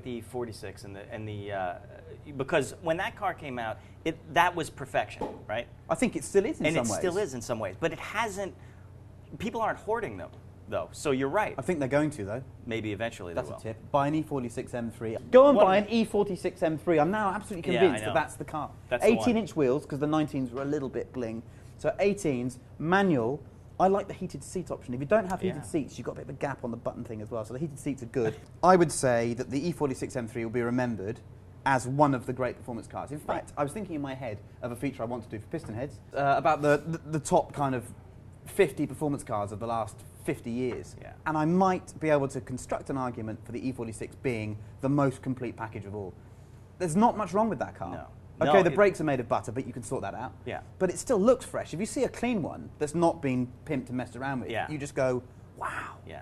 the 46 and the because when that car came out, that was perfection, right? I think it still is in some ways. And it still is in some ways, but it hasn't. People aren't hoarding them, though. So you're right. I think they're going to, though. Maybe eventually they will. That's a tip. Buy an E46 M3. Go and buy an E46 M3. I'm now absolutely convinced that that's the car. That's 18-inch wheels, because the 19s were a little bit bling. So 18s, manual. I like the heated seat option. If you don't have heated seats, you've got a bit of a gap on the button thing as well. So the heated seats are good. I would say that the E46 M3 will be remembered as one of the great performance cars. In fact, I was thinking in my head of a feature I want to do for piston heads about the top kind of 50 performance cars of the last 50 years. Yeah. And I might be able to construct an argument for the E46 being the most complete package of all. There's not much wrong with that car. No. Okay, the brakes are made of butter, but you can sort that out. Yeah. But it still looks fresh. If you see a clean one that's not been pimped and messed around with, you just go, wow. Yeah.